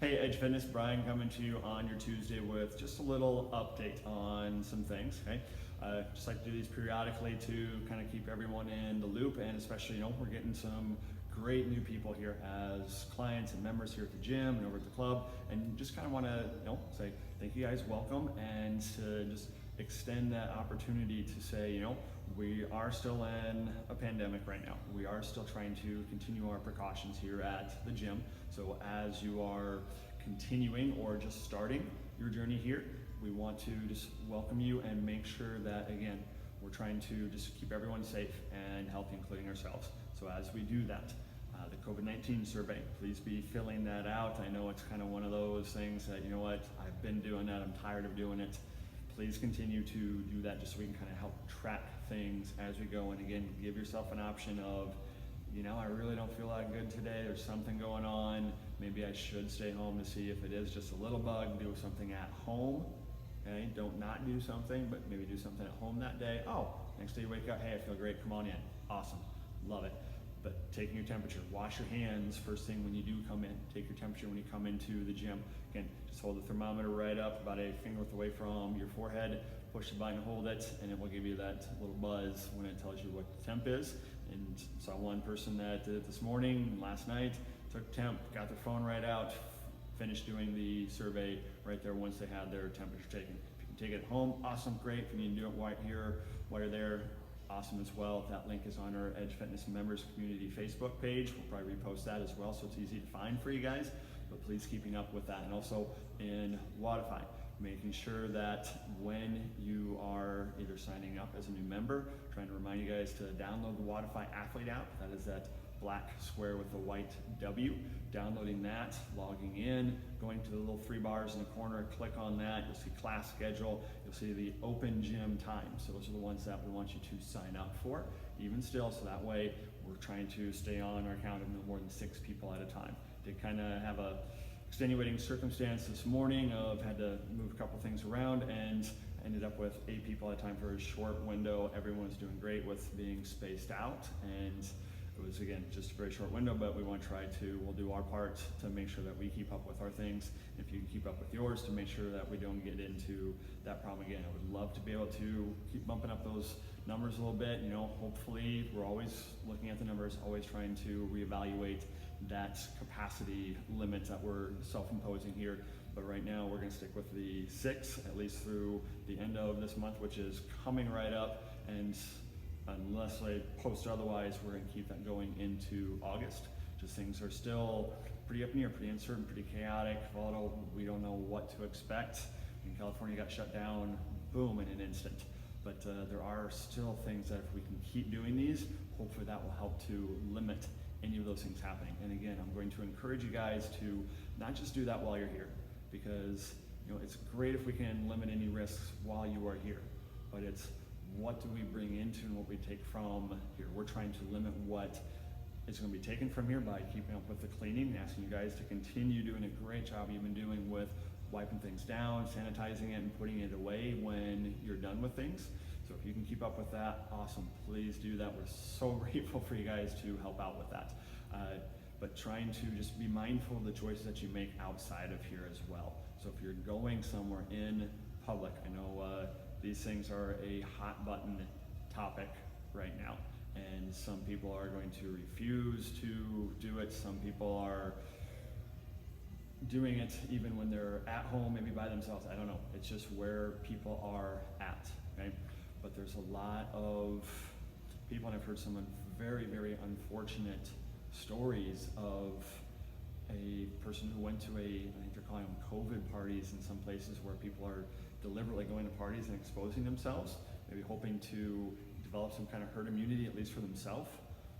Hey, Edge Fitness, Brian coming to you on your Tuesday with just a little update on some things, okay? Just like to do these periodically to kind of keep everyone in the loop, and especially, we're getting some great new people here as clients and members here at the gym and over at the club, and just kind of want to, say thank you guys, welcome, and to just extend that opportunity to say, we are still in a pandemic right now. We are still trying to continue our precautions here at the gym. So as you are continuing or just starting your journey here, we want to just welcome you and make sure that, again, we're trying to just keep everyone safe and healthy, including ourselves. So as we do that, the COVID-19 survey, please be filling that out. I know it's kind of one of those things that, I've been doing that, I'm tired of doing it. Please continue to do that just so we can kind of help track things as we go. And again, give yourself an option of, I really don't feel that good today. There's something going on. Maybe I should stay home to see if it is just a little bug. Do something at home. Okay, don't not do something, but maybe do something at home that day. Oh, next day you wake up, hey, I feel great. Come on in. Awesome. Love it. But taking your temperature, wash your hands first thing when you do come in. Take your temperature when you come into the gym. Again, just hold the thermometer right up, about a finger width away from your forehead. Push the button, hold it, and it will give you that little buzz when it tells you what the temp is. And saw one person that did it this morning, last night, took temp, got their phone right out, finished doing the survey right there once they had their temperature taken. If you can take it at home, awesome, great. If you need to do it while you're there, awesome as well. That link is on our Edge Fitness Members Community Facebook page. We'll probably repost that as well, so it's easy to find for you guys. But please keeping up with that. And also in Wodify, making sure that when you are either signing up as a new member, trying to remind you guys to download the Wodify Athlete app. That is that black square with the white W. Downloading that, logging in, going to the little three bars in the corner, click on that, you'll see class schedule, you'll see the open gym times. So those are the ones that we want you to sign up for, even still, so that way we're trying to stay on our count of no more than 6 people at a time. Did kind of have a extenuating circumstance this morning of had to move a couple things around and ended up with 8 people at a time for a short window. Everyone was doing great with being spaced out, and it was, again, just a very short window, but we want to we'll do our part to make sure that we keep up with our things. If you can keep up with yours, to make sure that we don't get into that problem again. I would love to be able to keep bumping up those numbers a little bit. Hopefully we're always looking at the numbers, always trying to reevaluate that capacity limit that we're self-imposing here. But right now we're going to stick with the 6, at least through the end of this month, which is coming right up. And unless I post otherwise, we're going to keep that going into August. Just things are still pretty up in the air, pretty uncertain, pretty chaotic, volatile. We don't know what to expect. In California, got shut down, boom, in an instant. But there are still things that if we can keep doing these, hopefully that will help to limit any of those things happening. And again, I'm going to encourage you guys to not just do that while you're here, because it's great if we can limit any risks while you are here, but it's what do we bring into and what we take from here. We're trying to limit what is going to be taken from here by keeping up with the cleaning and asking you guys to continue doing a great job you've been doing with wiping things down, sanitizing it, and putting it away when you're done with things. So if you can keep up with that, awesome. Please do that. We're so grateful for you guys to help out with that. But trying to just be mindful of the choices that you make outside of here as well. So if you're going somewhere in public, I know these things are a hot button topic right now, and some people are going to refuse to do it. Some people are doing it even when they're at home, maybe by themselves. I don't know. It's just where people are at, right? But there's a lot of people, and I've heard some very, very unfortunate stories of a person who went to I think they're calling them COVID parties in some places, where people are deliberately going to parties and exposing themselves, maybe hoping to develop some kind of herd immunity, at least for themselves.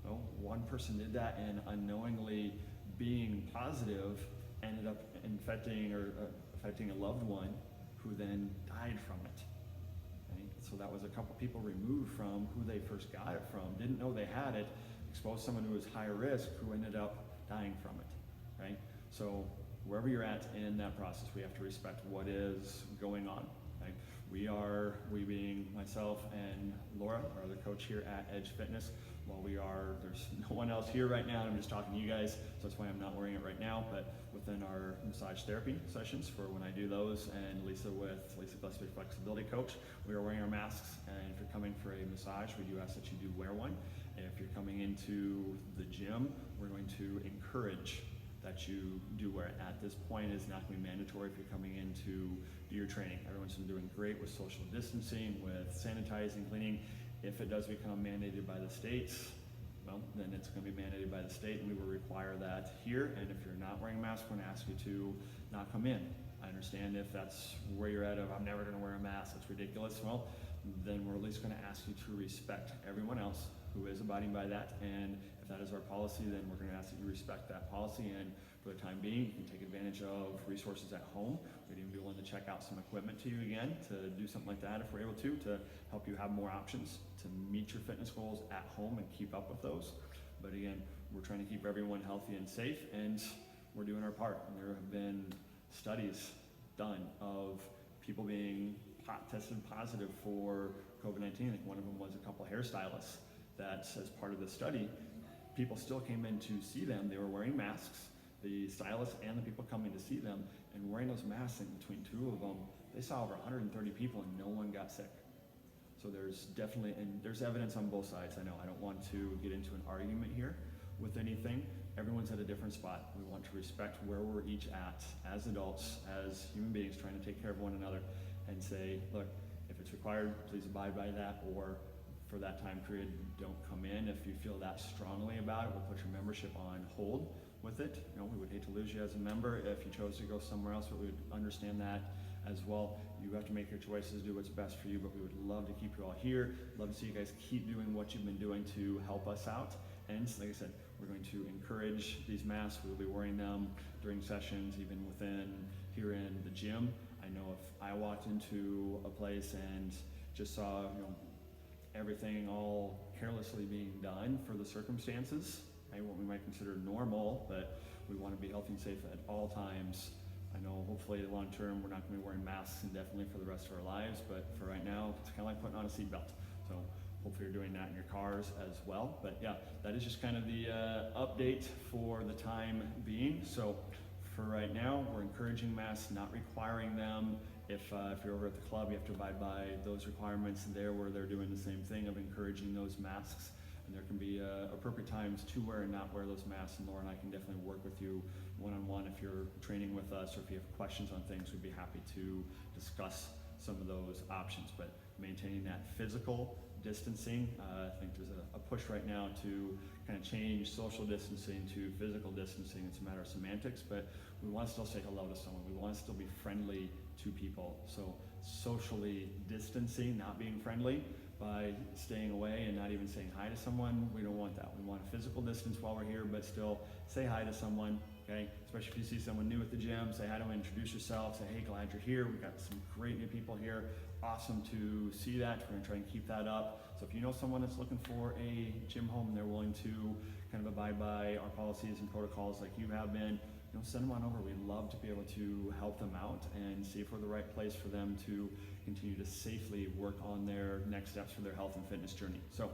Well, one person did that, and unknowingly being positive ended up infecting or affecting a loved one who then died from it. Right? So that was a couple people removed from who they first got it from, didn't know they had it, exposed someone who was high risk who ended up dying from it, right? So wherever you're at in that process, we have to respect what is going on, right? We being myself and Laura, our other coach here at Edge Fitness, while there's no one else here right now, I'm just talking to you guys, so that's why I'm not wearing it right now, but within our massage therapy sessions for when I do those, and Lisa Gillespie, Flexibility Coach, we are wearing our masks, and if you're coming for a massage, we do ask that you do wear one. And if you're coming into the gym, we're going to encourage that you do wear it. At this point, it's not going to be mandatory if you're coming in to do your training. Everyone's been doing great with social distancing, with sanitizing, cleaning. If it does become mandated by the states, well, then it's going to be mandated by the state, and we will require that here. And if you're not wearing a mask, we're going to ask you to not come in. I understand if that's where you're at of, I'm never going to wear a mask, that's ridiculous. Well, then we're at least going to ask you to respect everyone else who is abiding by that. And if that is our policy, then we're going to ask that you respect that policy. And for the time being, you can take advantage of resources at home. We'd even be willing to check out some equipment to you again to do something like that if we're able to help you have more options to meet your fitness goals at home and keep up with those. But again, we're trying to keep everyone healthy and safe, and we're doing our part. And there have been studies done of people being tested positive for COVID-19. I think one of them was a couple of hairstylists that, as part of the study, people still came in to see them. They were wearing masks, the stylists and the people coming to see them, and wearing those masks in between two of them, they saw over 130 people and no one got sick. So there's definitely, and there's evidence on both sides. I know I don't want to get into an argument here with anything. Everyone's at a different spot. We want to respect where we're each at as adults, as human beings trying to take care of one another, and say, look, if it's required, please abide by that, or for that time period, don't come in. If you feel that strongly about it, we'll put your membership on hold with it. You know, we would hate to lose you as a member if you chose to go somewhere else, but we would understand that as well. You have to make your choices, do what's best for you, but we would love to keep you all here. Love to see you guys keep doing what you've been doing to help us out. And like I said, we're going to encourage these masks. We'll be wearing them during sessions, even within here in the gym. I know if I walked into a place and just saw, everything all carelessly being done for the circumstances, right, what we might consider normal, but we want to be healthy and safe at all times. I know hopefully long term we're not going to be wearing masks indefinitely for the rest of our lives, but for right now it's kind of like putting on a seatbelt. So hopefully you're doing that in your cars as well. But yeah, that is just kind of the update for the time being. So for right now, we're encouraging masks, not requiring them. If you're over at the club, you have to abide by those requirements there, where they're doing the same thing of encouraging those masks. And there can be appropriate times to wear and not wear those masks. And Laura and I can definitely work with you one-on-one if you're training with us, or if you have questions on things, we'd be happy to discuss some of those options. But maintaining that physical distancing, I think there's a push right now to kind of change social distancing to physical distancing. It's a matter of semantics, but we want to still say hello to someone. We want to still be friendly to people. So socially distancing, not being friendly by staying away and not even saying hi to someone, we don't want that. We want a physical distance while we're here, but still say hi to someone, okay? Especially if you see someone new at the gym, say hi to them, introduce yourself, say, hey, glad you're here. We've got some great new people here. Awesome to see that. We're gonna try and keep that up. So if you know someone that's looking for a gym home and they're willing to kind of abide by our policies and protocols like you have been, send them on over. We'd love to be able to help them out and see if we're the right place for them to continue to safely work on their next steps for their health and fitness journey. So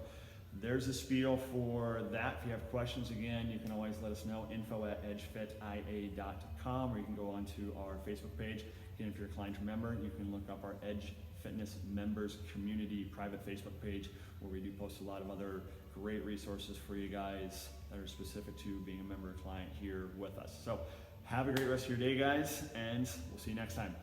there's a spiel for that. If you have questions, again, you can always let us know, info@edgefitia.com, or you can go onto our Facebook page. Again, if you're inclined to remember, you can look up our Edge Fitness Members Community private Facebook page, where we do post a lot of other great resources for you guys that are specific to being a member or client here with us. So have a great rest of your day, guys, and we'll see you next time.